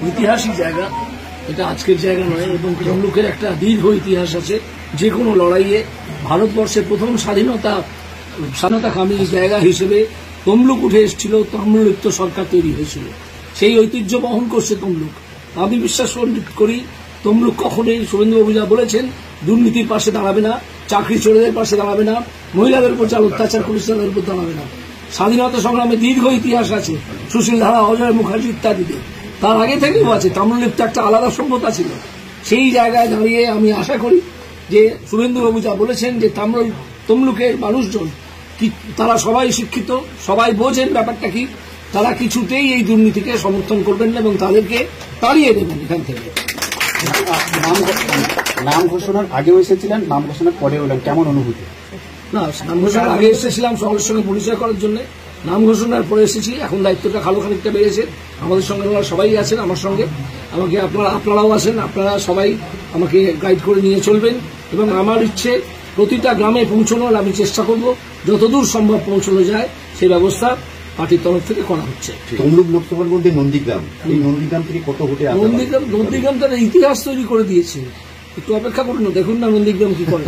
ঐতিহাসিক জায়গা, এটা আজকের জায়গা নয়, এবং তমলুকের একটা দীর্ঘ ইতিহাস আছে। যে কোনো লড়াইয়ে ভারতবর্ষের প্রথম স্বাধীনতাকামী জায়গা হিসেবে তমলুক উঠে এসেছিল, তাম্রলিপ্ত সরকার তৈরি হয়েছিল। সেই ঐতিহ্য বহন করছে তমলুক। আমি বিশ্বাস করি তমলুক কখনোই, শুভেন্দুবাবু যা বলেছেন, দুর্নীতির পাশে দাঁড়াবে না, চাকরি চোরেদের পাশে দাঁড়াবে না, মহিলাদের উপর যা অত্যাচার করেছে তাদের উপর দাঁড়াবে না। স্বাধীনতা সংগ্রামে দীর্ঘ ইতিহাস আছে, সুশীল ধারা, অজয় মুখার্জি ইত্যাদিতে। তার আগে থেকেও আছে। তাম্রলিপ্ত একটা আলাদা সভ্যতা ছিল। সেই জায়গায় দাঁড়িয়ে আমি আশা করি যে শুভেন্দুবাবু যা বলেছেন যে তমলুকের মানুষজন কি, তারা সবাই শিক্ষিত, সবাই বোঝেন ব্যাপারটা কি, তারা কিছুতেই এই দুর্নীতিকে সমর্থন করবেন না এবং তাদেরকে তাড়িয়ে দেবেন এখান থেকে। নাম ঘোষণার আগেও এসেছিলেন, নাম ঘোষণার পরেও এলেন, কেমন অনুভূতি? না, নাম ঘোষণার আগে এসেছিলাম সকলের সঙ্গে পরিচয় করার জন্য, নাম ঘোষণার পরে এসেছি। এখন দায়িত্বটা খানিকটা বেড়েছে। আমাদের সঙ্গে সবাই আছেন, আমার সঙ্গে আমাকে আপনারাও আছেন। আপনারা সবাই আমাকে গাইড করে নিয়ে চলবেন এবং আমার ইচ্ছে প্রতিটা গ্রামে পৌঁছানোর আমি চেষ্টা করব, যতদূর সম্ভব পৌঁছানো যায় সেই ব্যবস্থা পার্টির তরফ থেকে করা হচ্ছে। তমলুক লোকসভার মধ্যে নন্দীগ্রাম, এই নন্দীগ্রাম থেকে কত ভোটে? নন্দীগ্রাম তার ইতিহাস তৈরি করে দিয়েছে। একটু অপেক্ষা করুন, দেখুন না নন্দীগ্রাম কি করে।